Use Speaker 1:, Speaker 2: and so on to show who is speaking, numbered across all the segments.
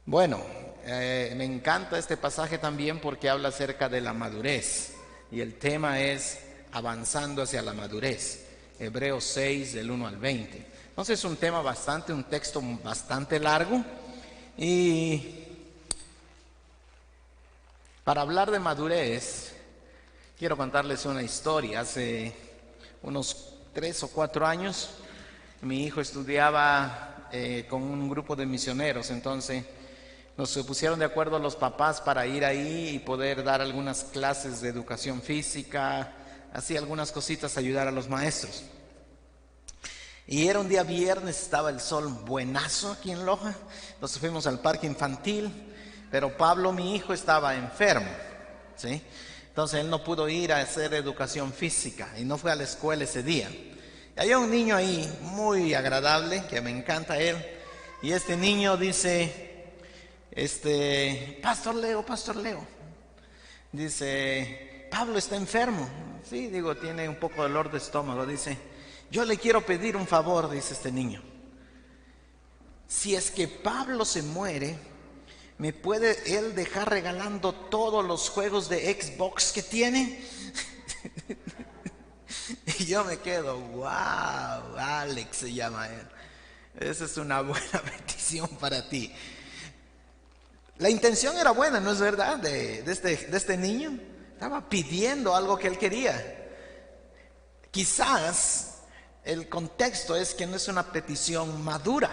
Speaker 1: Bueno, me encanta este pasaje también porque habla acerca de la madurez y el tema es avanzando hacia la madurez. Hebreos 6 del 1 al 20. Entonces es un tema un texto bastante largo y para hablar de madurez quiero contarles una historia. Hace unos 3 o 4 años mi hijo estudiaba con un grupo de misioneros, entonces nos pusieron de acuerdo los papás para ir ahí y poder dar algunas clases de educación física, así algunas cositas, ayudar a los maestros. Y era un día viernes, estaba el sol buenazo aquí en Loja, entonces fuimos al parque infantil, pero Pablo, mi hijo, estaba enfermo, ¿sí? Entonces él no pudo ir a hacer educación física y no fue a la escuela ese día. Y había un niño ahí muy agradable, que me encanta él, y este niño dice... Pastor Leo, dice, Pablo está enfermo. Sí, digo, tiene un poco de dolor de estómago. Dice, yo le quiero pedir un favor, dice este niño. Si es que Pablo se muere, ¿me puede él dejar regalando todos los juegos de Xbox que tiene? Y yo me quedo, wow, Alex se llama él. Esa es una buena petición para ti. La intención era buena, ¿no es verdad? De este niño. Estaba pidiendo algo que él quería. Quizás el contexto es que no es una petición madura.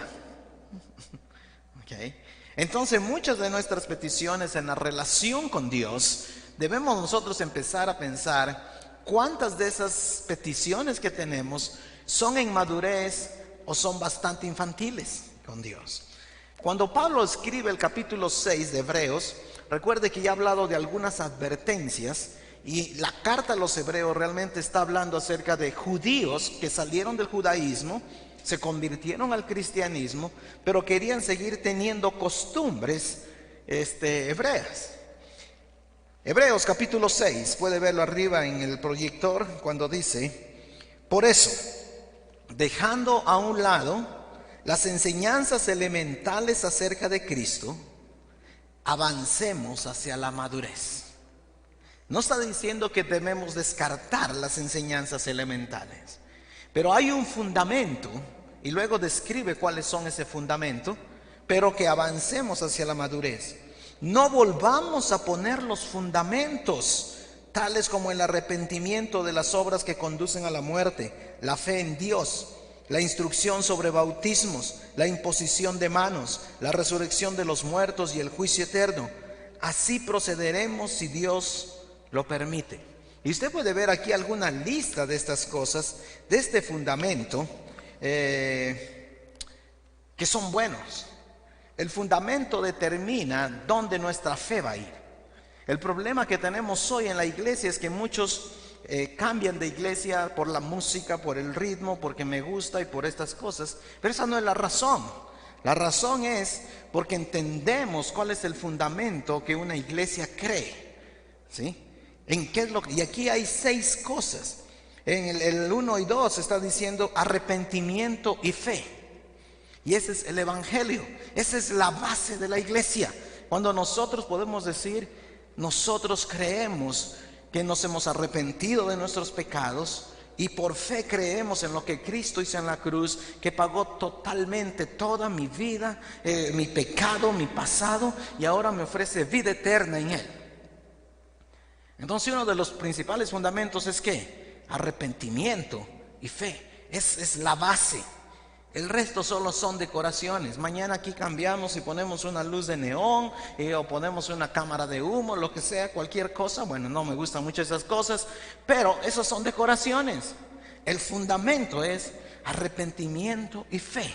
Speaker 1: ¿Okay? Entonces muchas de nuestras peticiones en la relación con Dios, debemos nosotros empezar a pensar cuántas de esas peticiones que tenemos son en madurez o son bastante infantiles con Dios. Cuando Pablo escribe el capítulo 6 de Hebreos, recuerde que ya ha hablado de algunas advertencias y la carta a los hebreos realmente está hablando acerca de judíos que salieron del judaísmo, se convirtieron al cristianismo, pero querían seguir teniendo costumbres hebreas. Hebreos capítulo 6, puede verlo arriba en el proyector cuando dice, por eso, dejando a un lado las enseñanzas elementales acerca de Cristo, avancemos hacia la madurez. No está diciendo que debemos descartar las enseñanzas elementales, pero hay un fundamento y luego describe cuáles son ese fundamento, pero que avancemos hacia la madurez. No volvamos a poner los fundamentos, tales como el arrepentimiento de las obras que conducen a la muerte, la fe en Dios, la instrucción sobre bautismos, la imposición de manos, la resurrección de los muertos y el juicio eterno. Así procederemos si Dios lo permite. Y usted puede ver aquí alguna lista de estas cosas, de este fundamento, que son buenos. El fundamento determina dónde nuestra fe va a ir. El problema que tenemos hoy en la iglesia es que muchos cambian de iglesia por la música, por el ritmo, porque me gusta y por estas cosas, pero esa no es la razón. La razón es porque entendemos cuál es el fundamento que una iglesia cree, ¿sí? Y aquí hay 6 cosas. En el 1 y 2 está diciendo arrepentimiento y fe, y ese es el evangelio, esa es la base de la iglesia. Cuando nosotros podemos decir, nosotros creemos que nos hemos arrepentido de nuestros pecados y por fe creemos en lo que Cristo hizo en la cruz, que pagó totalmente toda mi vida, mi pecado, mi pasado, y ahora me ofrece vida eterna en Él. Entonces uno de los principales fundamentos es que arrepentimiento y fe es la base. El resto solo son decoraciones. Mañana aquí cambiamos y ponemos una luz de neón o ponemos una cámara de humo, lo que sea, cualquier cosa. Bueno, no me gustan mucho esas cosas, pero esas son decoraciones. El fundamento es arrepentimiento y fe.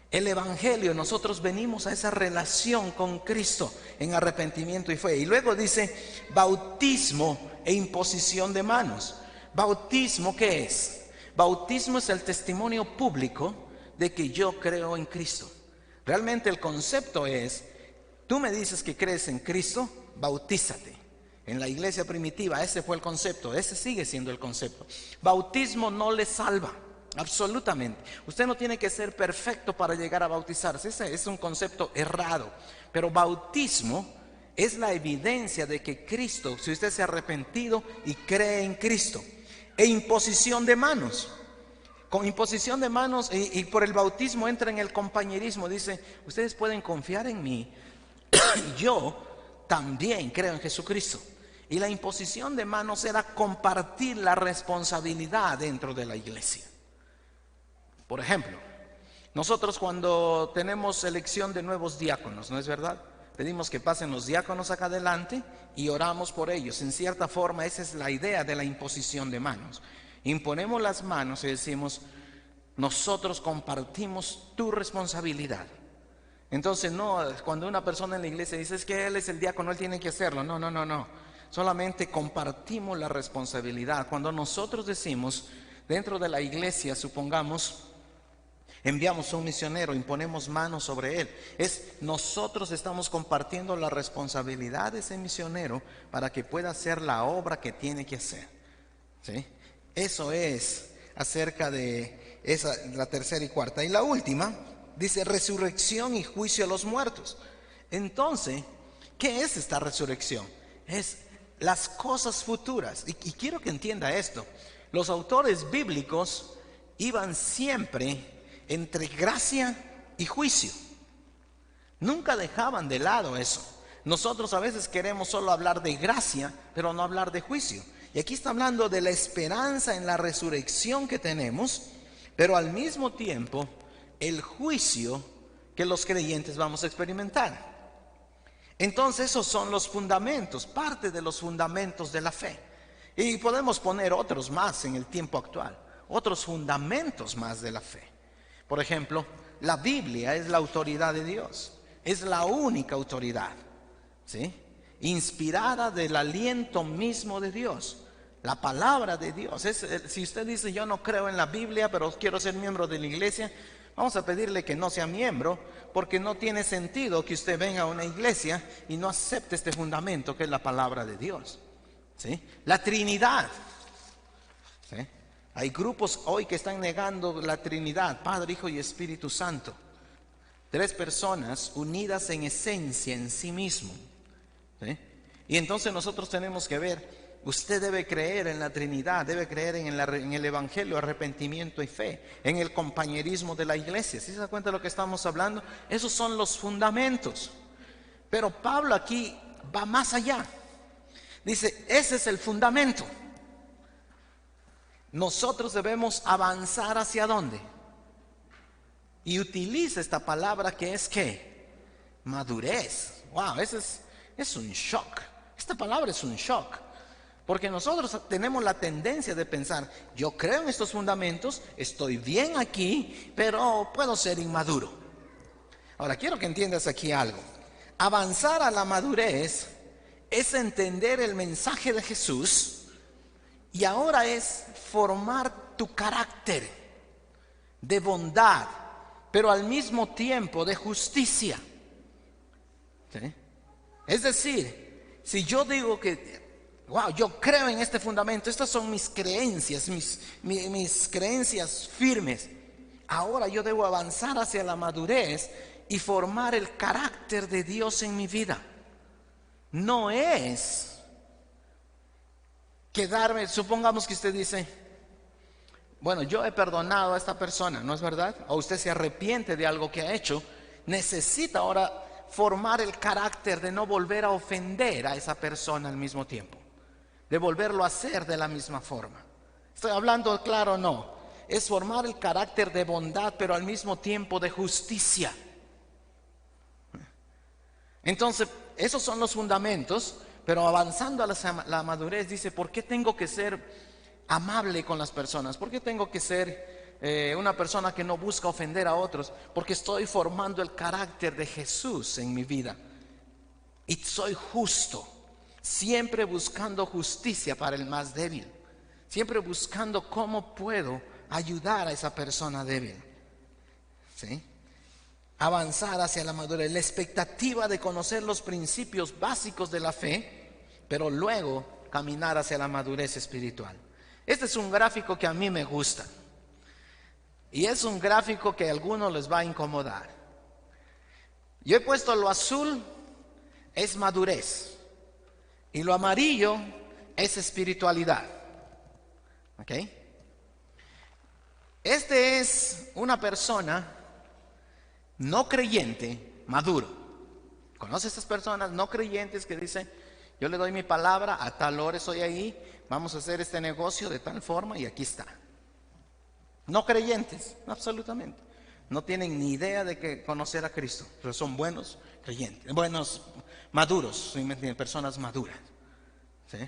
Speaker 1: El evangelio, nosotros venimos a esa relación con Cristo en arrepentimiento y fe. Y luego dice bautismo e imposición de manos. ¿Bautismo qué es? Bautismo es el testimonio público de que yo creo en Cristo. Realmente el concepto es, tú me dices que crees en Cristo, bautízate. En la iglesia primitiva ese fue el concepto, ese sigue siendo el concepto. Bautismo no le salva. Absolutamente. Usted no tiene que ser perfecto para llegar a bautizarse. Ese es un concepto errado. Pero bautismo es la evidencia de que Cristo, si usted se ha arrepentido y cree en Cristo. E imposición de manos. Con imposición de manos y por el bautismo entra en el compañerismo. Dice, ustedes pueden confiar en mí. Yo también creo en Jesucristo. Y la imposición de manos era compartir la responsabilidad dentro de la iglesia. Por ejemplo, nosotros cuando tenemos elección de nuevos diáconos, ¿no es verdad? Pedimos que pasen los diáconos acá adelante y oramos por ellos. En cierta forma, esa es la idea de la imposición de manos. Imponemos las manos y decimos, nosotros compartimos tu responsabilidad. Entonces, no, cuando una persona en la iglesia dice, es que él es el diácono, él tiene que hacerlo. No. Solamente compartimos la responsabilidad. Cuando nosotros decimos, dentro de la iglesia, supongamos, enviamos a un misionero, imponemos manos sobre él. Nosotros estamos compartiendo la responsabilidad de ese misionero para que pueda hacer la obra que tiene que hacer. ¿Sí? Eso es acerca de la tercera y cuarta. Y la última, dice resurrección y juicio a los muertos. Entonces, ¿qué es esta resurrección? Es las cosas futuras. Y quiero que entienda esto. Los autores bíblicos iban siempre entre gracia y juicio. Nunca dejaban de lado eso. Nosotros a veces queremos solo hablar de gracia, pero no hablar de juicio. Y aquí está hablando de la esperanza en la resurrección que tenemos, pero al mismo tiempo el juicio que los creyentes vamos a experimentar. Entonces esos son los fundamentos, parte de los fundamentos de la fe. Y podemos poner otros más en el tiempo actual, otros fundamentos más de la fe. Por ejemplo, la Biblia es la autoridad de Dios, es la única autoridad, ¿sí? Inspirada del aliento mismo de Dios, la palabra de Dios. Si usted dice yo no creo en la Biblia, pero quiero ser miembro de la iglesia, vamos a pedirle que no sea miembro, porque no tiene sentido que usted venga a una iglesia y no acepte este fundamento que es la palabra de Dios. ¿Sí? La Trinidad. ¿Sí? Hay grupos hoy que están negando la Trinidad, Padre, Hijo y Espíritu Santo. 3 personas unidas en esencia en sí mismo. ¿Sí? Y entonces nosotros tenemos que ver, usted debe creer en la Trinidad, debe creer en el Evangelio, arrepentimiento y fe, en el compañerismo de la iglesia. ¿Sí se da cuenta de lo que estamos hablando? Esos son los fundamentos. Pero Pablo aquí va más allá. Dice, ese es el fundamento. Nosotros debemos avanzar hacia dónde. Y utiliza esta palabra que es ¿qué? Madurez. Wow, es un shock. Esta palabra es un shock. Porque nosotros tenemos la tendencia de pensar, yo creo en estos fundamentos, estoy bien aquí, pero puedo ser inmaduro. Ahora, quiero que entiendas aquí algo. Avanzar a la madurez es entender el mensaje de Jesús y ahora es formar tu carácter de bondad, pero al mismo tiempo de justicia. ¿Sí? Es decir, si yo digo que, wow, yo creo en este fundamento, estas son mis creencias, mis creencias firmes, ahora yo debo avanzar hacia la madurez y formar el carácter de Dios en mi vida. No es quedarme, supongamos que usted dice, bueno, yo he perdonado a esta persona, ¿no es verdad? O usted se arrepiente de algo que ha hecho, necesita ahora formar el carácter de no volver a ofender a esa persona al mismo tiempo, de volverlo a hacer de la misma forma. ¿Estoy hablando claro o no? Es formar el carácter de bondad, pero al mismo tiempo de justicia. Entonces, esos son los fundamentos, pero avanzando a la madurez, dice, ¿por qué tengo que ser amable con las personas? ¿Por qué tengo que ser una persona que no busca ofender a otros? Porque estoy formando el carácter de Jesús en mi vida. Y soy justo, siempre buscando justicia para el más débil, siempre buscando cómo puedo ayudar a esa persona débil. ¿Sí? Avanzar hacia la madurez, la expectativa de conocer los principios básicos de la fe, pero luego caminar hacia la madurez espiritual. Este es un gráfico que a mí me gusta. Y es un gráfico que a algunos les va a incomodar. Yo he puesto lo azul, es madurez. Y lo amarillo es espiritualidad. ¿Ok? Este es una persona no creyente, maduro. ¿Conoce a estas personas no creyentes que dicen, yo le doy mi palabra, a tal hora estoy ahí, vamos a hacer este negocio de tal forma y aquí está? No creyentes, absolutamente. No tienen ni idea de que conocer a Cristo, pero son buenos creyentes, buenos maduros, ¿sí me entienden? Personas maduras. ¿Sí?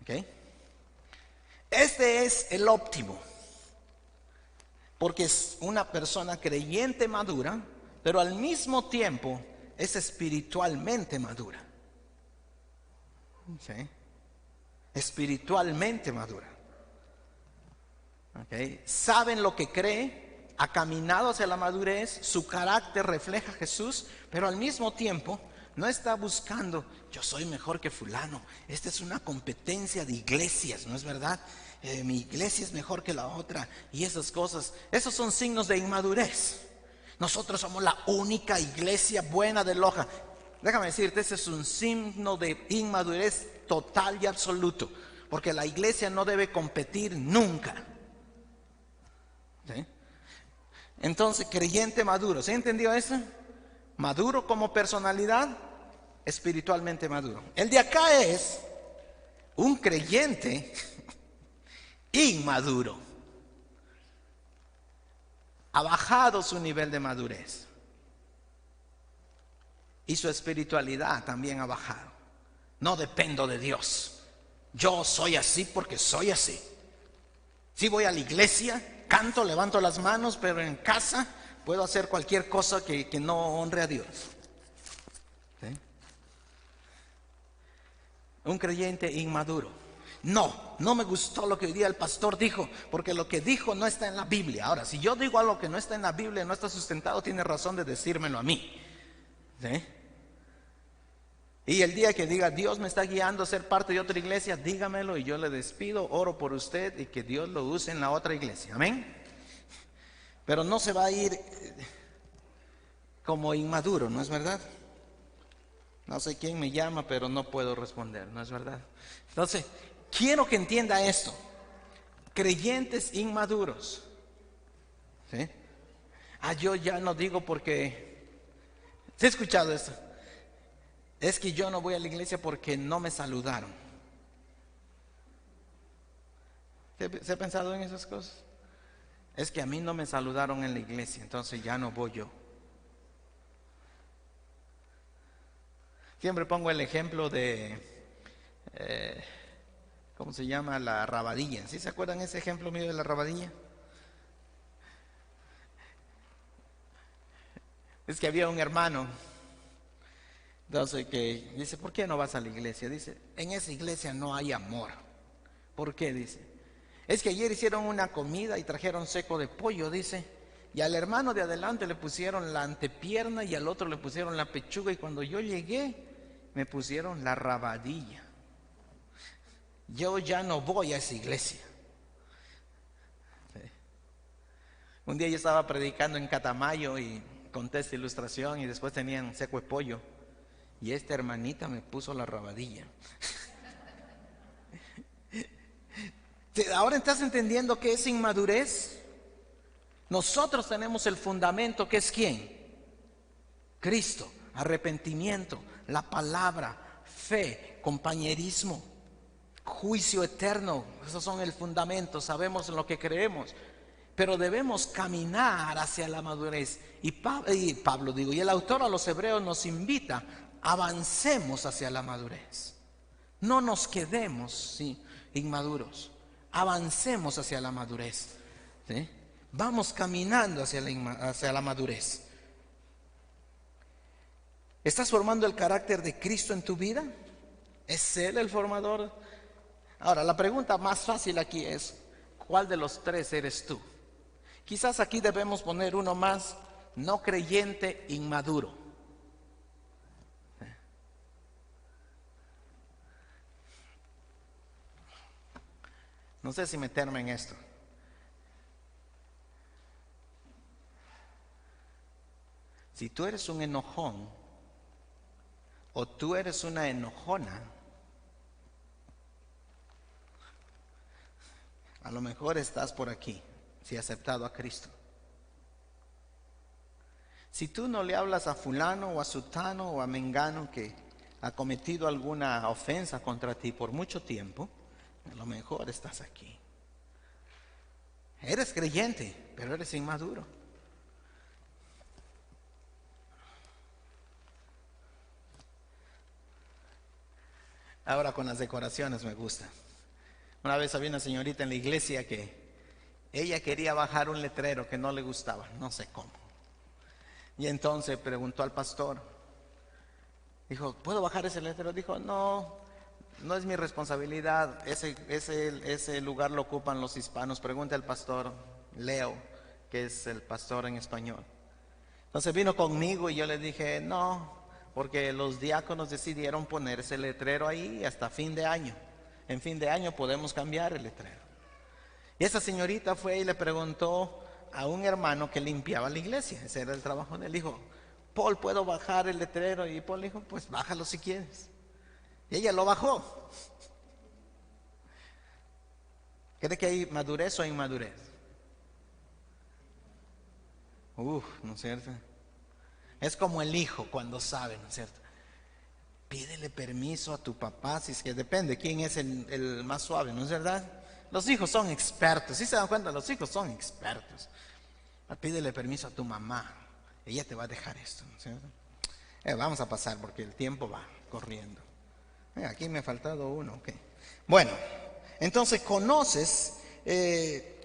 Speaker 1: ¿Ok? Este es el óptimo, porque es una persona creyente madura, pero al mismo tiempo es espiritualmente madura. ¿Sí? Espiritualmente madura. ¿Okay? Saben lo que cree, ha caminado hacia la madurez, su carácter refleja a Jesús, pero al mismo tiempo no está buscando, yo soy mejor que fulano, esta es una competencia de iglesias, ¿no es verdad? Mi iglesia es mejor que la otra y esas cosas, esos son signos de inmadurez. Nosotros somos la única iglesia buena de Loja. Déjame decirte, ese es un signo de inmadurez total y absoluto, porque la iglesia no debe competir nunca. ¿Sí? Entonces, creyente maduro, ¿se entendió eso? Maduro como personalidad, espiritualmente maduro. El de acá es un creyente inmaduro. Ha bajado su nivel de madurez. Y su espiritualidad también ha bajado. No dependo de Dios. Yo soy así porque soy así. Si voy a la iglesia, canto, levanto las manos, pero en casa puedo hacer cualquier cosa que no honre a Dios. ¿Sí? Un creyente inmaduro. No me gustó lo que hoy día el pastor dijo, porque lo que dijo no está en la Biblia. Ahora, si yo digo algo que no está en la Biblia, no está sustentado, tiene razón de decírmelo a mí. ¿Sí? Y el día que diga, Dios me está guiando a ser parte de otra iglesia, dígamelo y yo le despido, oro por usted y que Dios lo use en la otra iglesia. Amén. Pero no se va a ir como inmaduro, ¿no es verdad? No sé quién me llama, pero no puedo responder, ¿no es verdad? Entonces, quiero que entienda esto. Creyentes inmaduros. ¿Sí? Yo ya no digo porque... ¿Se ha escuchado esto? Es que yo no voy a la iglesia porque no me saludaron. ¿Se ha pensado en esas cosas? Es que a mí no me saludaron en la iglesia, entonces ya no voy yo. Siempre pongo el ejemplo de, ¿cómo se llama? La rabadilla. ¿Sí se acuerdan ese ejemplo mío de la rabadilla? Es que había un hermano, entonces que dice, ¿por qué no vas a la iglesia? Dice, en esa iglesia no hay amor. ¿Por qué? Dice, es que ayer hicieron una comida y trajeron seco de pollo, dice, y al hermano de adelante le pusieron la antepierna y al otro le pusieron la pechuga, y cuando yo llegué me pusieron la rabadilla. Yo ya no voy a esa iglesia. Un día yo estaba predicando en Catamayo y conté esta ilustración y después tenían seco de pollo y esta hermanita me puso la rabadilla. ¿Ahora estás entendiendo qué es inmadurez? Nosotros tenemos el fundamento que es ¿quién? Cristo, arrepentimiento, la palabra, fe, compañerismo, juicio eterno. Esos son el fundamento, sabemos en lo que creemos. Pero debemos caminar hacia la madurez. Y Pablo digo, y el autor a los hebreos nos invita, avancemos hacia la madurez. No nos quedemos inmaduros, avancemos hacia la madurez. ¿Sí? Vamos caminando hacia la madurez. ¿Estás formando el carácter de Cristo en tu vida? ¿Es Él el formador? Ahora, la pregunta más fácil aquí es, ¿cuál de los tres eres tú? Quizás aquí debemos poner uno más, no creyente, inmaduro. No sé si meterme en esto. Si tú eres un enojón o tú eres una enojona, a lo mejor estás por aquí, si has aceptado a Cristo. Si tú no le hablas a fulano o a sutano o a mengano que ha cometido alguna ofensa contra ti por mucho tiempo, a lo mejor estás aquí. Eres creyente, pero eres inmaduro. Ahora con las decoraciones me gusta. Una vez había una señorita en la iglesia que ella quería bajar un letrero que no le gustaba, no sé cómo. Y entonces preguntó al pastor, dijo, ¿puedo bajar ese letrero? Dijo, no es mi responsabilidad, ese lugar lo ocupan los hispanos. Pregunte al pastor Leo, que es el pastor en español. Entonces vino conmigo y yo le dije, no, porque los diáconos decidieron poner ese letrero ahí hasta fin de año. En fin de año podemos cambiar el letrero. Y esa señorita fue y le preguntó a un hermano que limpiaba la iglesia, ese era el trabajo de él. Dijo, Paul, ¿puedo bajar el letrero? Y Paul dijo, pues bájalo si quieres. Y ella lo bajó. ¿Cree que hay madurez o inmadurez? ¿No es cierto? Es como el hijo cuando sabe, ¿no es cierto? Pídele permiso a tu papá, si es que depende quién es el más suave, ¿no es verdad? Los hijos son expertos, ¿sí se dan cuenta? Los hijos son expertos. Pídele permiso a tu mamá, ella te va a dejar esto, ¿no es cierto? Vamos a pasar porque el tiempo va corriendo. Aquí me ha faltado uno, ok. Bueno, entonces conoces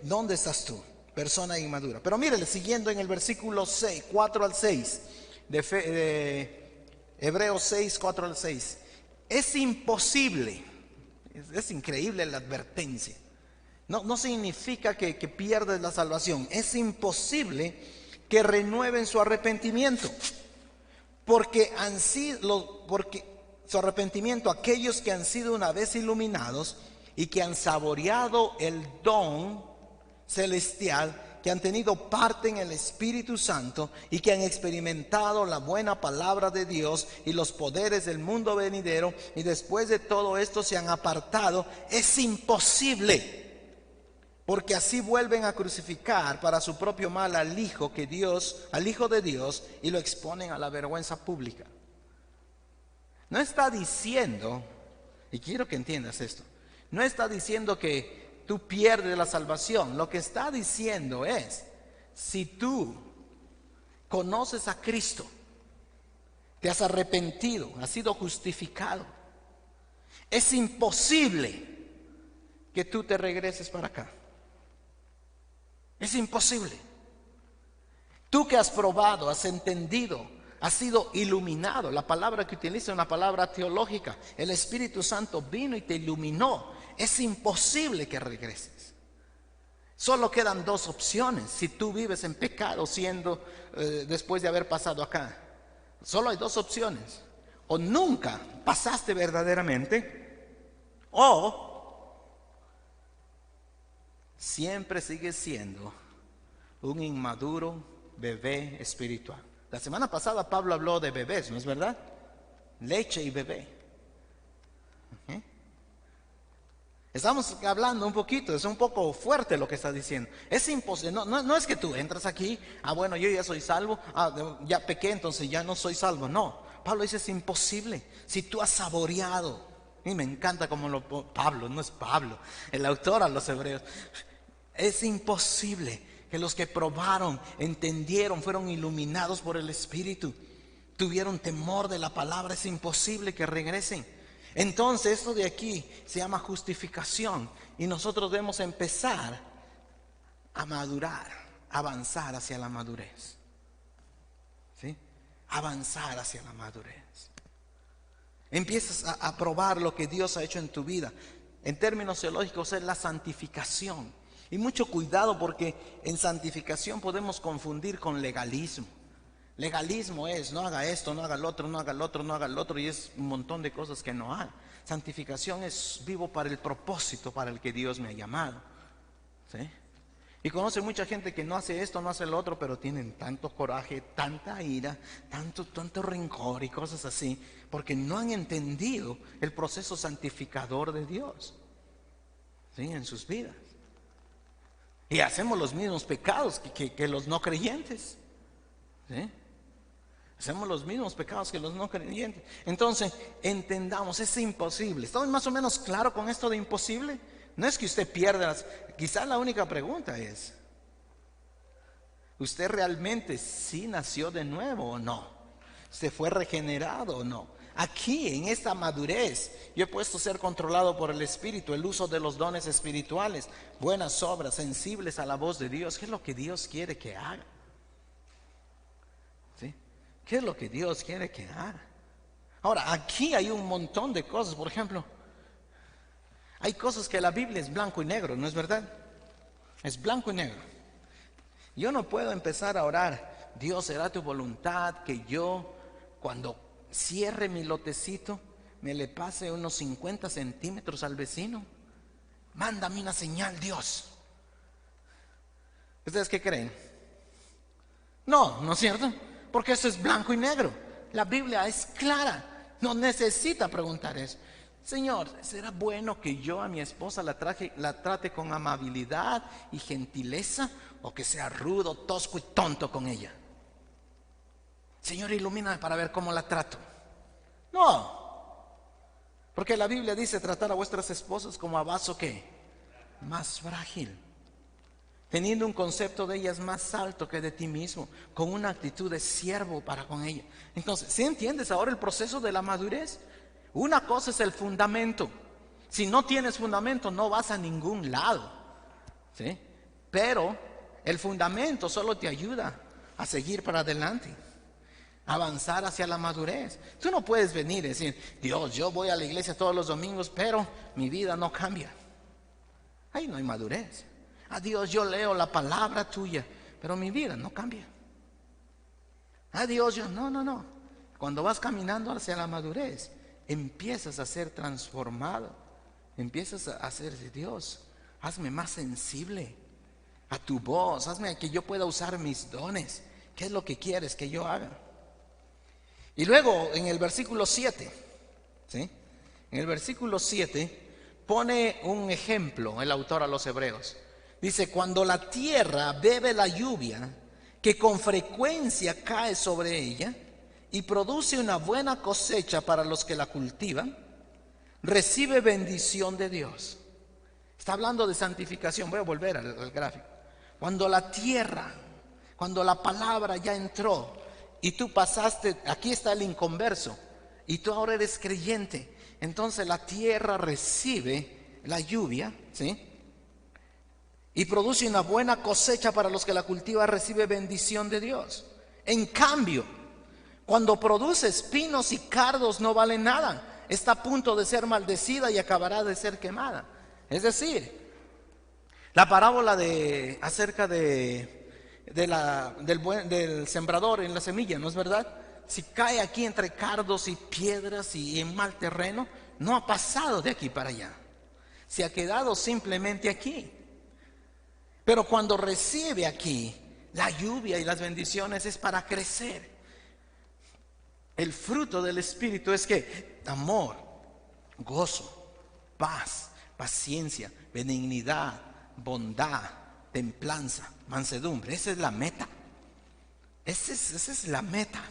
Speaker 1: dónde estás tú, persona inmadura. Pero mírele, siguiendo en el versículo 6, 4 al 6 de Hebreos 6, 4 al 6. Es imposible, es increíble la advertencia. No significa que pierdes la salvación. Es imposible que renueven su arrepentimiento. Porque su arrepentimiento, aquellos que han sido una vez iluminados y que han saboreado el don celestial, que han tenido parte en el Espíritu Santo y que han experimentado la buena palabra de Dios y los poderes del mundo venidero, y después de todo esto se han apartado. Es imposible, porque así vuelven a crucificar para su propio mal al Hijo de Dios, y lo exponen a la vergüenza pública. No está diciendo, y quiero que entiendas esto, no está diciendo que tú pierdes la salvación. Lo que está diciendo es, si tú conoces a Cristo, te has arrepentido, has sido justificado, es imposible que tú te regreses para acá. Es imposible. Tú que has probado, has entendido, has sido iluminado. La palabra que utiliza es una palabra teológica. El Espíritu Santo vino y te iluminó. Es imposible que regreses. Solo quedan dos opciones. Si tú vives en pecado después de haber pasado acá, solo hay dos opciones. O nunca pasaste verdaderamente, o siempre sigues siendo un inmaduro bebé espiritual. La semana pasada Pablo habló de bebés, ¿no es verdad? Leche y bebé. Estamos hablando un poquito, es un poco fuerte lo que está diciendo. Es imposible, no es que tú entras aquí, bueno, yo ya soy salvo, ya pequé, entonces ya no soy salvo. No, Pablo dice, es imposible. Si tú has saboreado, y me encanta como Pablo, no es Pablo, el autor a los hebreos. Es imposible que los que probaron, entendieron, fueron iluminados por el Espíritu, tuvieron temor de la palabra, es imposible que regresen. Entonces esto de aquí se llama justificación, y nosotros debemos empezar a madurar, avanzar hacia la madurez. ¿Sí? Avanzar hacia la madurez. Empiezas a probar lo que Dios ha hecho en tu vida. En términos teológicos es la santificación. Y mucho cuidado, porque en santificación podemos confundir con legalismo. Legalismo es, no haga esto, no haga el otro, no haga el otro, no haga el otro, y es un montón de cosas que no hay. Santificación es vivo para el propósito para el que Dios me ha llamado. ¿Sí? Y conoce mucha gente que no hace esto, no hace lo otro, pero tienen tanto coraje, tanta ira, tanto rencor y cosas así, porque no han entendido el proceso santificador de Dios, ¿sí?, en sus vidas. Y hacemos los mismos pecados que los no creyentes, ¿sí? Hacemos los mismos pecados que los no creyentes. Entonces, entendamos, es imposible. ¿Estamos más o menos claros con esto de imposible? No es que usted pierda quizás la única pregunta es: ¿usted realmente sí nació de nuevo o no? ¿Usted fue regenerado o no? Aquí, en esta madurez, yo he puesto ser controlado por el Espíritu, el uso de los dones espirituales, buenas obras, sensibles a la voz de Dios. ¿Qué es lo que Dios quiere que haga? ¿Sí? ¿Qué es lo que Dios quiere que haga? Ahora, aquí hay un montón de cosas. Por ejemplo, hay cosas que la Biblia es blanco y negro, ¿no es verdad? Es blanco y negro. Yo no puedo empezar a orar: Dios, será tu voluntad que yo, cuando cierre mi lotecito, me le pase unos 50 centímetros al vecino. Mándame una señal, Dios. ¿Ustedes qué creen? No, ¿no es cierto? Porque eso es blanco y negro. La Biblia es clara, no necesita preguntar eso. Señor, ¿será bueno que yo a mi esposa la trate con amabilidad y gentileza, o que sea rudo, tosco y tonto con ella? Señor, ilumíname para ver cómo la trato. No, porque la Biblia dice tratar a vuestras esposas como a vaso ¿qué? Más frágil, teniendo un concepto de ellas más alto que de ti mismo, con una actitud de siervo para con ella. Entonces, ¿sí entiendes ahora el proceso de la madurez? Una cosa es el fundamento. Si no tienes fundamento, no vas a ningún lado, ¿sí? Pero el fundamento solo te ayuda a seguir para adelante, avanzar hacia la madurez. Tú no puedes venir y decir: Dios, yo voy a la iglesia todos los domingos, pero mi vida no cambia. Ahí no hay madurez. A Dios, yo leo la palabra tuya, pero mi vida no cambia. A Dios, yo no. Cuando vas caminando hacia la madurez, empiezas a ser transformado. Empiezas a hacer: Dios, hazme más sensible a tu voz, hazme que yo pueda usar mis dones. ¿Qué es lo que quieres que yo haga? Y luego en el versículo 7, ¿sí?, en el versículo 7 pone un ejemplo el autor a los hebreos. Dice: cuando la tierra bebe la lluvia que con frecuencia cae sobre ella y produce una buena cosecha para los que la cultivan, recibe bendición de Dios. Está hablando de santificación. Voy a volver al gráfico. Cuando la tierra, cuando la palabra ya entró y tú pasaste, aquí está el inconverso, y tú ahora eres creyente, entonces la tierra recibe la lluvia, ¿sí?, y produce una buena cosecha para los que la cultivan, recibe bendición de Dios. En cambio, cuando produce espinos y cardos, no vale nada, está a punto de ser maldecida y acabará de ser quemada. Es decir, la parábola acerca del sembrador en la semilla, ¿no es verdad? Si cae aquí entre cardos y piedras y en mal terreno, no ha pasado de aquí para allá, se ha quedado simplemente aquí. Pero cuando recibe aquí la lluvia y las bendiciones, es para crecer. El fruto del Espíritu es que amor, gozo, paz, paciencia, benignidad, bondad, templanza, mansedumbre. Esa es la meta. Esa es la meta.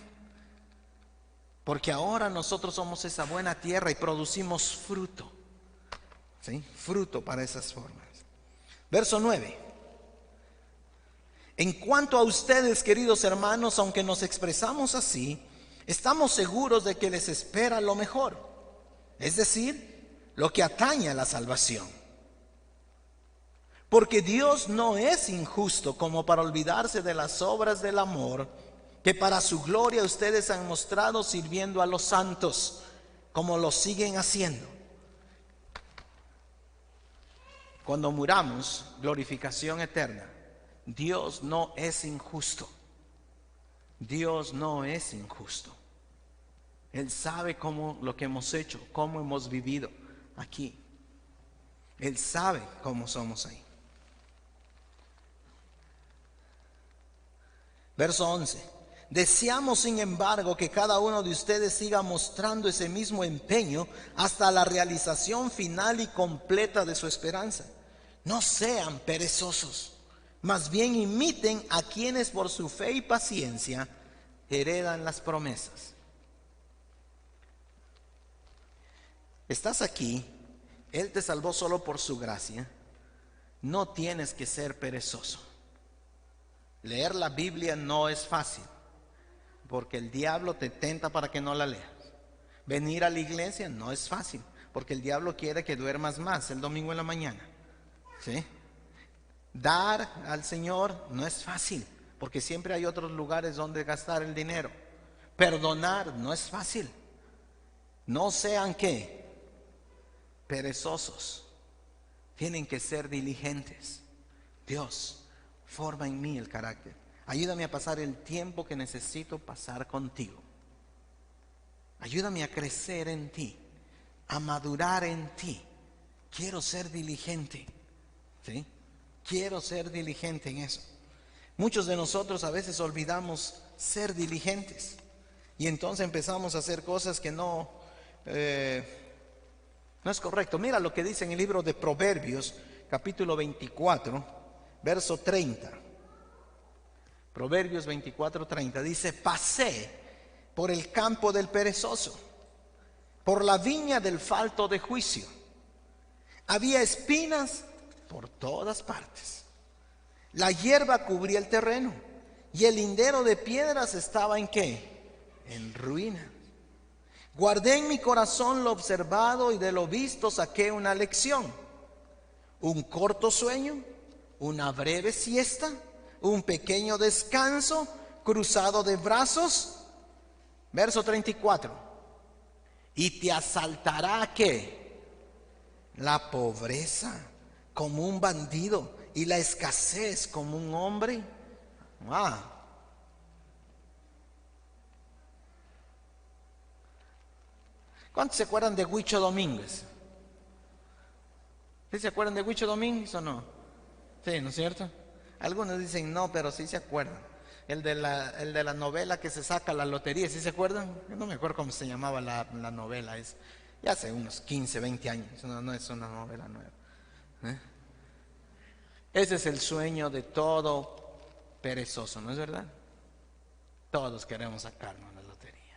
Speaker 1: Porque ahora nosotros somos esa buena tierra y producimos fruto, ¿sí?, fruto para esas formas. Verso 9. En cuanto a ustedes, queridos hermanos, aunque nos expresamos así, estamos seguros de que les espera lo mejor, es decir, lo que atañe a la salvación. Porque Dios no es injusto como para olvidarse de las obras del amor que para su gloria ustedes han mostrado sirviendo a los santos, como lo siguen haciendo. Cuando muramos, glorificación eterna. Dios no es injusto. Dios no es injusto. Él sabe cómo lo que hemos hecho, cómo hemos vivido aquí. Él sabe cómo somos ahí. Verso 11. Deseamos, sin embargo, que cada uno de ustedes siga mostrando ese mismo empeño hasta la realización final y completa de su esperanza. No sean perezosos, más bien imiten a quienes por su fe y paciencia heredan las promesas. Estás aquí, Él te salvó solo por su gracia. No tienes que ser perezoso. Leer la Biblia no es fácil, porque el diablo te tenta para que no la leas. Venir a la iglesia no es fácil, porque el diablo quiere que duermas más el domingo en la mañana. ¿Sí? Dar al Señor no es fácil, porque siempre hay otros lugares donde gastar el dinero. Perdonar no es fácil. No sean ¿qué? Perezosos. Tienen que ser diligentes. Dios, forma en mí el carácter. Ayúdame a pasar el tiempo que necesito pasar contigo. Ayúdame a crecer en ti, a madurar en ti. Quiero ser diligente. ¿Sí? Quiero ser diligente en eso. Muchos de nosotros a veces olvidamos ser diligentes y entonces empezamos a hacer cosas que no es correcto. Mira lo que dice en el libro de Proverbios, capítulo 24, verso 30. Proverbios 24:30 dice: pasé por el campo del perezoso, por la viña del falto de juicio. Había espinas por todas partes. La hierba cubría el terreno y el lindero de piedras estaba ¿en qué? En ruina. Guardé en mi corazón lo observado y de lo visto saqué una lección. Un corto sueño, una breve siesta, un pequeño descanso, cruzado de brazos. Verso 34. Y te asaltará ¿qué? La pobreza como un bandido y la escasez como un hombre. ¿Cuántos se acuerdan de Huicho Domínguez? ¿Sí se acuerdan de Huicho Domínguez o no? Sí, ¿no es cierto? Algunos dicen no, pero sí se acuerdan. El de la novela que se saca la lotería, ¿sí se acuerdan? Yo no me acuerdo cómo se llamaba la novela. Ya hace unos 15, 20 años. No es una novela nueva. Ese es el sueño de todo perezoso, ¿no es verdad? Todos queremos sacarnos la lotería.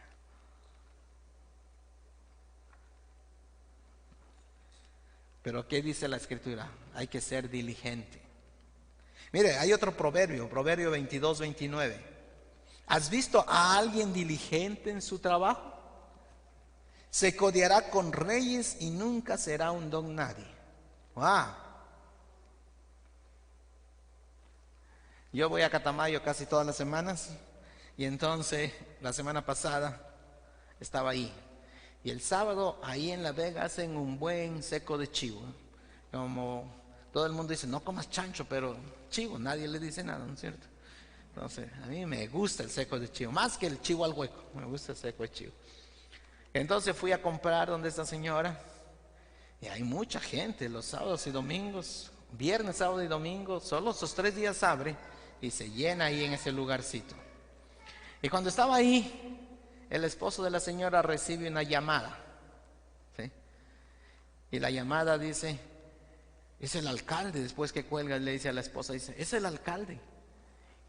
Speaker 1: Pero ¿qué dice la Escritura? Hay que ser diligente. Mire, hay otro proverbio, Proverbio 22:29. ¿Has visto a alguien diligente en su trabajo? Se codeará con reyes y nunca será un don nadie. Yo voy a Catamayo casi todas las semanas y entonces la semana pasada estaba ahí. Y el sábado ahí en La Vega hacen un buen seco de chivo. Como todo el mundo dice, no comas chancho, pero chivo, nadie le dice nada, ¿no es cierto? Entonces, a mí me gusta el seco de chivo, más que el chivo al hueco, me gusta el seco de chivo. Entonces fui a comprar donde esta señora y hay mucha gente los sábados y domingos, viernes, sábado y domingo, solo esos 3 días abre y se llena ahí en ese lugarcito. Y cuando estaba ahí, el esposo de la señora recibe una llamada, ¿sí? Y la llamada dice, es el alcalde. Después que cuelga le dice a la esposa, dice, es el alcalde.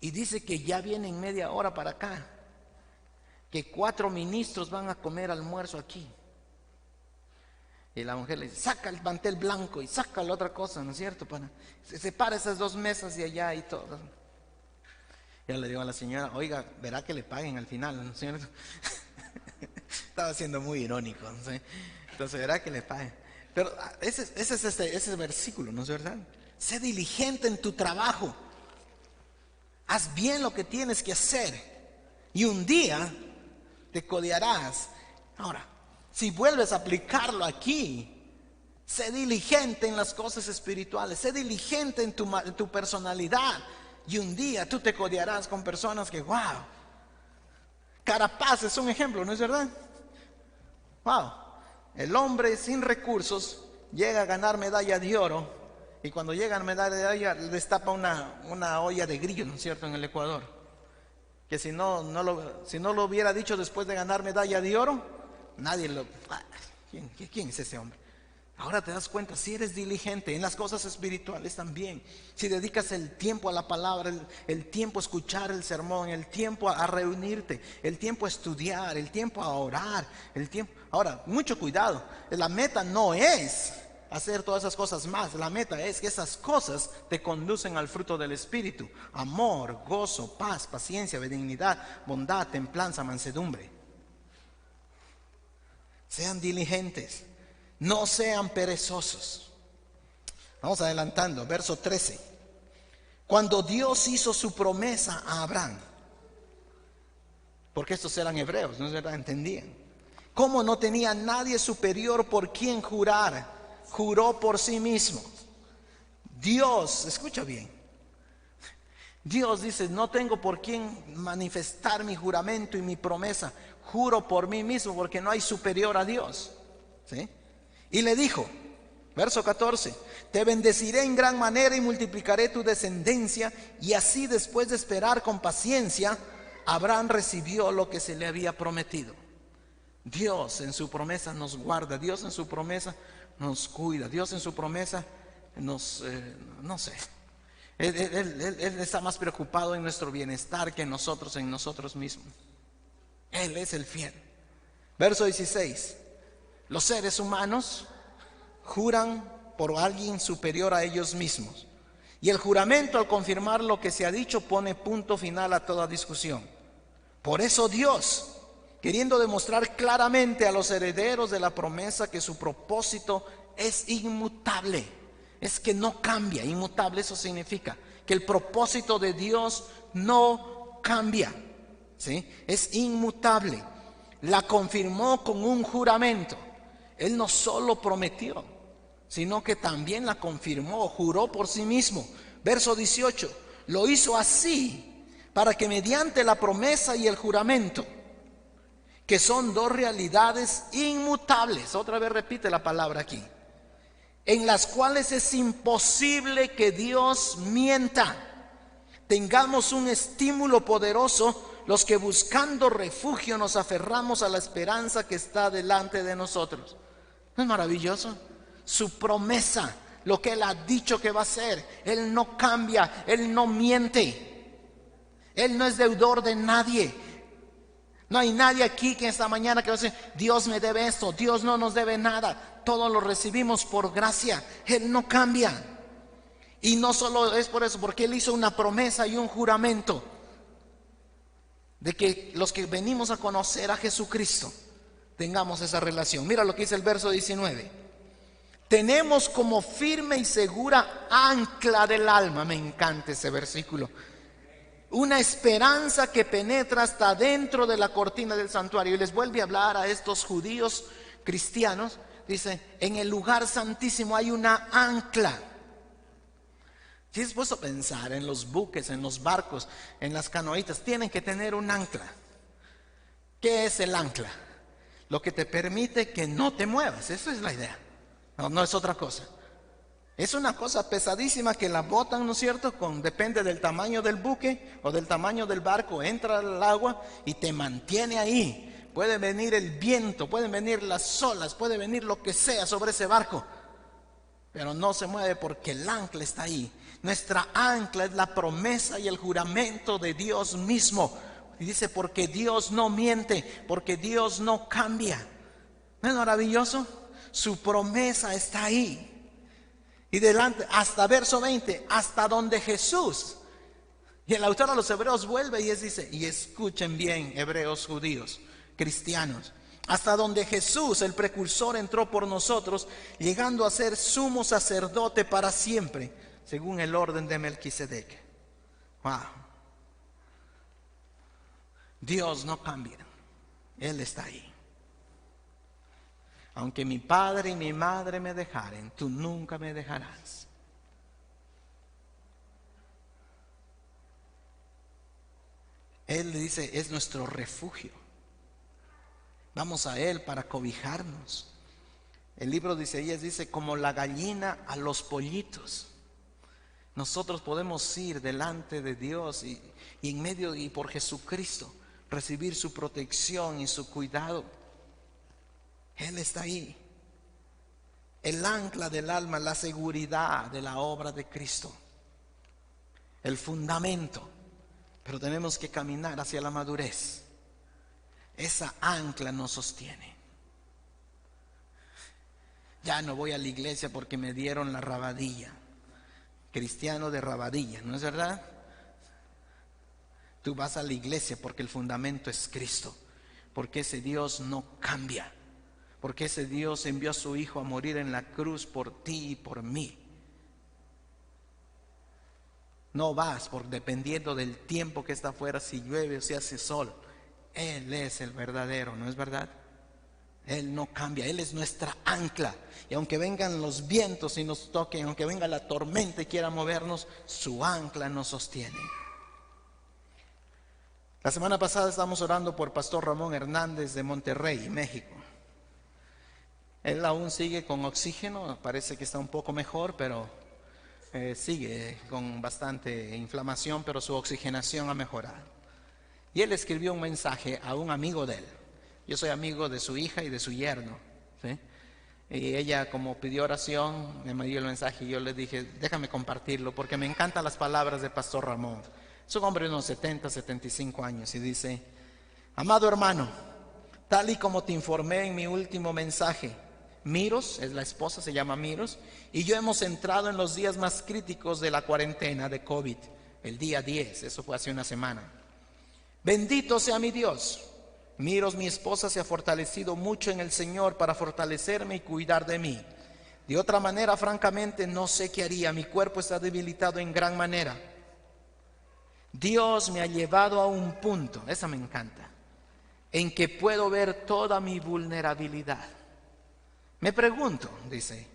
Speaker 1: Y dice que ya viene en media hora para acá, que 4 ministros van a comer almuerzo aquí. Y la mujer le dice, saca el mantel blanco y saca la otra cosa, ¿no es cierto? Se separa esas 2 mesas de allá y todo. Yo le digo a la señora, oiga, verá que le paguen al final, ¿no es cierto? Estaba siendo muy irónico, ¿no? Entonces verá que le paguen. Pero ese es versículo, ¿no es verdad? Sé diligente en tu trabajo. Haz bien lo que tienes que hacer. Y un día te codearás. Ahora, si vuelves a aplicarlo aquí, sé diligente en las cosas espirituales. Sé diligente en tu personalidad. Y un día tú te codearás con personas que, wow. Carapaz es un ejemplo, ¿no es verdad? Wow. El hombre sin recursos llega a ganar medalla de oro y cuando llega a medalla de oro destapa una olla de grillo, ¿no es cierto?, en el Ecuador. que si no lo hubiera dicho después de ganar medalla de oro, nadie lo... ¿Quién es ese hombre? Ahora te das cuenta, si eres diligente en las cosas espirituales también, si dedicas el tiempo a la palabra, el tiempo a escuchar el sermón, el tiempo a reunirte, el tiempo a estudiar, el tiempo a orar, el tiempo... Ahora, mucho cuidado, la meta no es hacer todas esas cosas más, la meta es que esas cosas te conducen al fruto del Espíritu: amor, gozo, paz, paciencia, benignidad, bondad, templanza, mansedumbre. Sean diligentes, no sean perezosos. Vamos adelantando, verso 13. Cuando Dios hizo su promesa a Abraham, porque estos eran hebreos, no se entendían. Como no tenía nadie superior por quien jurar, juró por sí mismo. Dios, escucha bien, Dios dice: no tengo por quién manifestar mi juramento y mi promesa, juro por mí mismo, porque no hay superior a Dios. ¿Sí? Y le dijo, verso 14: te bendeciré en gran manera y multiplicaré tu descendencia. Y así, después de esperar con paciencia, Abraham recibió lo que se le había prometido. Dios en su promesa nos guarda, Dios en su promesa nos cuida, Dios en su promesa nos, no sé, Él está más preocupado en nuestro bienestar que nosotros en nosotros mismos. Él es el fiel. Verso 16: los seres humanos juran por alguien superior a ellos mismos, y el juramento, al confirmar lo que se ha dicho, pone punto final a toda discusión. Por eso Dios, queriendo demostrar claramente a los herederos de la promesa que su propósito es inmutable, es que no cambia. Inmutable, eso significa que el propósito de Dios no cambia, ¿sí? Es inmutable. La confirmó con un juramento. Él no solo prometió, sino que también la confirmó, juró por sí mismo. Verso 18: lo hizo así para que mediante la promesa y el juramento, que son dos realidades inmutables, otra vez repite la palabra aquí, en las cuales es imposible que Dios mienta, tengamos un estímulo poderoso los que, buscando refugio, nos aferramos a la esperanza que está delante de nosotros. ¿No es maravilloso? Su promesa, lo que Él ha dicho que va a hacer, Él no cambia, Él no miente, Él no es deudor de nadie. No hay nadie aquí que esta mañana que va a decir: Dios me debe esto, Dios no nos debe nada. Todo lo recibimos por gracia. Él no cambia. Y no solo es por eso, porque Él hizo una promesa y un juramento de que los que venimos a conocer a Jesucristo tengamos esa relación. Mira lo que dice el verso 19: tenemos como firme y segura ancla del alma. Me encanta ese versículo. Una esperanza que penetra hasta dentro de la cortina del santuario. Y les vuelve a hablar a estos judíos cristianos. Dice: en el lugar santísimo hay una ancla. Si es puesto a pensar en los buques, en los barcos, en las canoitas, tienen que tener un ancla. ¿Qué es el ancla? Lo que te permite que no te muevas. Esa es la idea. No es otra cosa. Es una cosa pesadísima que la botan, ¿no es cierto? Depende del tamaño del buque o del tamaño del barco. Entra al agua y te mantiene ahí. Puede venir el viento, pueden venir las olas, puede venir lo que sea sobre ese barco, pero no se mueve porque el ancla está ahí. Nuestra ancla es la promesa y el juramento de Dios mismo. Y dice: porque Dios no miente, porque Dios no cambia. ¿No es maravilloso? Su promesa está ahí. Y delante, hasta verso 20, hasta donde Jesús. Y el autor a los hebreos vuelve y dice: y escuchen bien, hebreos, judíos, cristianos, hasta donde Jesús, el precursor, entró por nosotros, llegando a ser sumo sacerdote para siempre, según el orden de Melquisedec. Wow. Dios no cambia. Él está ahí. Aunque mi padre y mi madre me dejaren, tú nunca me dejarás. Él dice: es nuestro refugio. Vamos a Él para cobijarnos. El libro de Isaías dice: como la gallina a los pollitos. Nosotros podemos ir delante de Dios y en medio y por Jesucristo recibir su protección y su cuidado. Él está ahí. El ancla del alma, la seguridad de la obra de Cristo. El fundamento. Pero tenemos que caminar hacia la madurez. Esa ancla nos sostiene. Ya no voy a la iglesia porque me dieron la rabadilla. Cristiano de rabadilla, ¿no es verdad? Tú vas a la iglesia porque el fundamento es Cristo, porque ese Dios no cambia, porque ese Dios envió a su Hijo a morir en la cruz por ti y por mí. No vas dependiendo del tiempo que está afuera, si llueve o si hace sol. Él es el verdadero, ¿no es verdad? Él no cambia, Él es nuestra ancla. Y aunque vengan los vientos y nos toquen, aunque venga la tormenta y quiera movernos, su ancla nos sostiene. La semana pasada estábamos orando por Pastor Ramón Hernández de Monterrey, México. Él aún sigue con oxígeno, parece que está un poco mejor, pero sigue con bastante inflamación, pero su oxigenación ha mejorado. Y él escribió un mensaje a un amigo de él. Yo soy amigo de su hija y de su yerno, ¿sí? Y ella, como pidió oración, me dio el mensaje y yo le dije, déjame compartirlo porque me encantan las palabras de Pastor Ramón. Es un hombre de unos 70, 75 años y dice: amado hermano, tal y como te informé en mi último mensaje, Miros, es la esposa, se llama Miros, y yo hemos entrado en los días más críticos de la cuarentena de COVID, el día 10, eso fue hace una semana. Bendito sea mi Dios. Miros, mi esposa, se ha fortalecido mucho en el Señor para fortalecerme y cuidar de mí. De otra manera, francamente, no sé qué haría. Mi cuerpo está debilitado en gran manera. Dios me ha llevado a un punto, esa me encanta, en que puedo ver toda mi vulnerabilidad. Me pregunto, dice,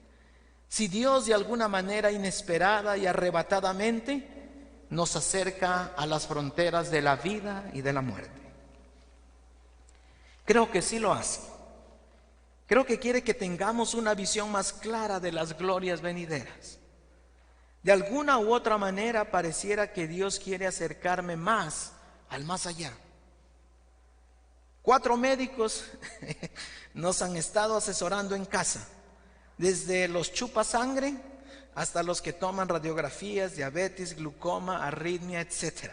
Speaker 1: si Dios de alguna manera inesperada y arrebatadamente nos acerca a las fronteras de la vida y de la muerte. Creo que sí lo hace. Creo que quiere que tengamos una visión más clara de las glorias venideras. De alguna u otra manera pareciera que Dios quiere acercarme más al más allá. 4 médicos nos han estado asesorando en casa, desde los chupasangre hasta los que toman radiografías, diabetes, glucoma, arritmia, etc.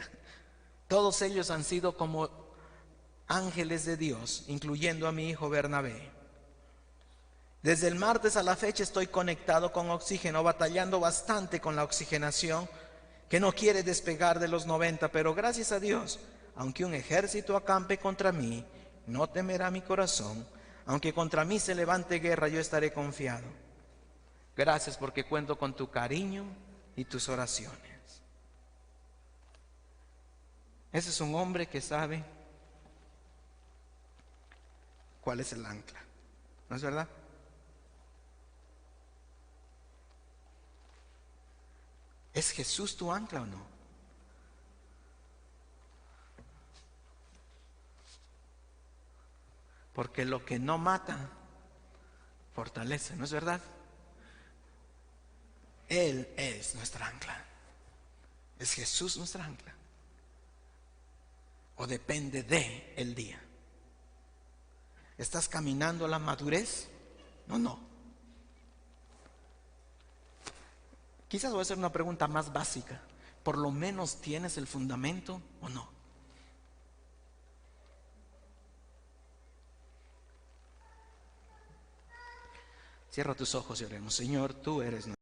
Speaker 1: Todos ellos han sido como ángeles de Dios, incluyendo a mi hijo Bernabé. Desde el martes a la fecha estoy conectado con oxígeno, batallando bastante con la oxigenación, que no quiere despegar de los 90, pero gracias a Dios, aunque un ejército acampe contra mí, no temerá mi corazón. Aunque contra mí se levante guerra, yo estaré confiado. Gracias porque cuento con tu cariño y tus oraciones. Ese es un hombre que sabe cuál es el ancla, ¿no es verdad? ¿Es Jesús tu ancla o no? Porque lo que no mata, fortalece, ¿no es verdad? Él es nuestra ancla. ¿Es Jesús nuestra ancla? ¿O depende de el día? ¿Estás caminando a la madurez? No. Quizás voy a hacer una pregunta más básica. ¿Por lo menos tienes el fundamento o no? Cierra tus ojos y oremos. Señor, tú eres nuestro